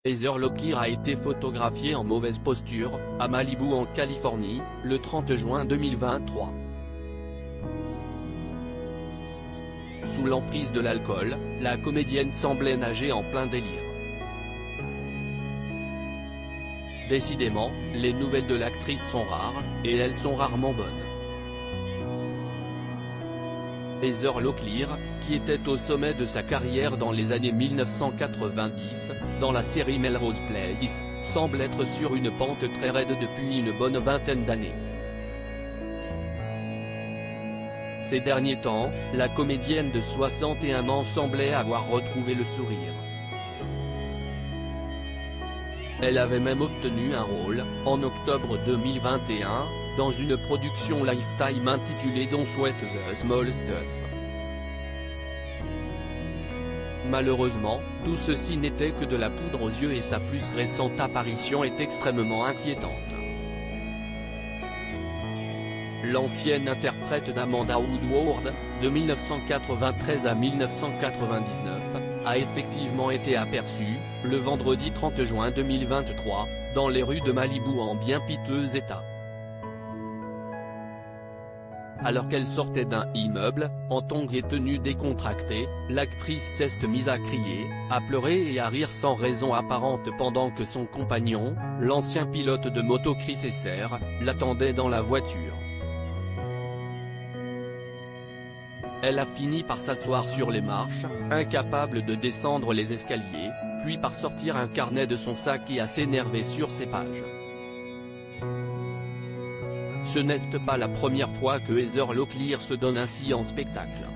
Heather Locklear a été photographiée en mauvaise posture, à Malibu en Californie, le 30 juin 2023. Sous l'emprise de l'alcool, la comédienne semblait nager en plein délire. Décidément, les nouvelles de l'actrice sont rares, et elles sont rarement bonnes. Heather Locklear, qui était au sommet de sa carrière dans les années 1990, dans la série Melrose Place, semble être sur une pente très raide depuis une bonne vingtaine d'années. Ces derniers temps, la comédienne de 61 ans semblait avoir retrouvé le sourire. Elle avait même obtenu un rôle, en octobre 2021, dans une production Lifetime intitulée Don't Sweat the Small Stuff. Malheureusement, tout ceci n'était que de la poudre aux yeux et sa plus récente apparition est extrêmement inquiétante. L'ancienne interprète d'Amanda Woodward, de 1993 à 1999, a effectivement été aperçue, le vendredi 30 juin 2023, dans les rues de Malibu en bien piteux état. Alors qu'elle sortait d'un immeuble, en tongs et tenue décontractée, l'actrice s'est mise à crier, à pleurer et à rire sans raison apparente pendant que son compagnon, l'ancien pilote de moto Chris Esser, l'attendait dans la voiture. Elle a fini par s'asseoir sur les marches, incapable de descendre les escaliers, puis par sortir un carnet de son sac et à s'énerver sur ses pages. Ce n'est pas la première fois que Heather Locklear se donne ainsi en spectacle.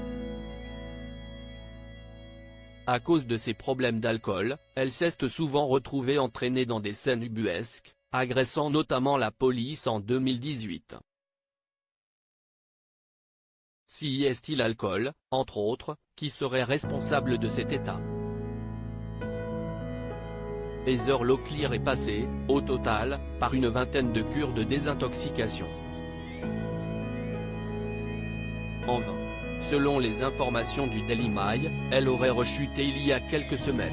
À cause de ses problèmes d'alcool, elle s'est souvent retrouvée entraînée dans des scènes ubuesques, agressant notamment la police en 2018. Si est-il l'alcool, entre autres, qui serait responsable de cet état? Heather Locklear est passée, au total, par une vingtaine de cures de désintoxication. En vain. Selon les informations du Daily Mail, elle aurait rechuté il y a quelques semaines.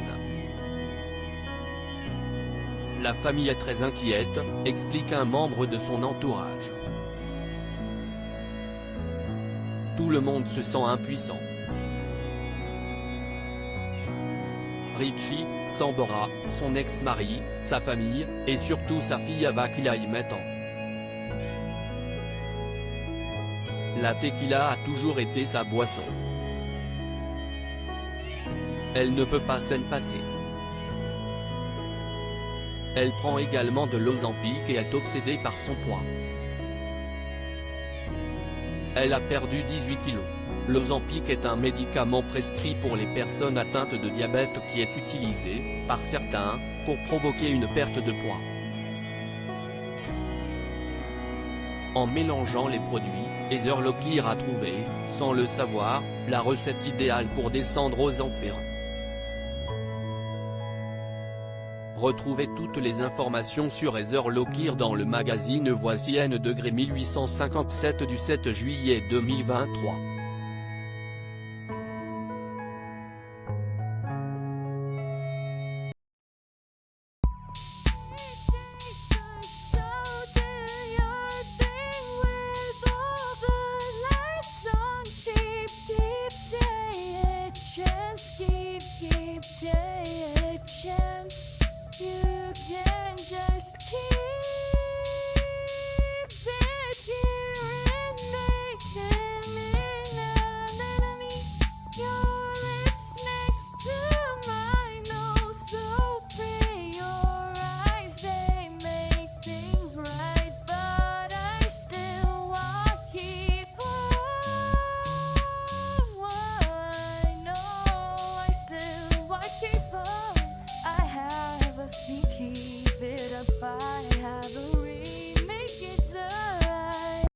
La famille est très inquiète, explique un membre de son entourage. Tout le monde se sent impuissant. Richie, Sambora, son ex-mari, sa famille, et surtout sa fille Ava qui la y mettant. La tequila a toujours été sa boisson. Elle ne peut pas s'en passer. Elle prend également de l'Ozempic et est obsédée par son poids. Elle a perdu 18 kilos. L'Ozempic est un médicament prescrit pour les personnes atteintes de diabète qui est utilisé, par certains, pour provoquer une perte de poids. En mélangeant les produits, Heather Locklear a trouvé, sans le savoir, la recette idéale pour descendre aux enfers. Retrouvez toutes les informations sur Heather Locklear dans le magazine Voici N° 1857 du 7 juillet 2023.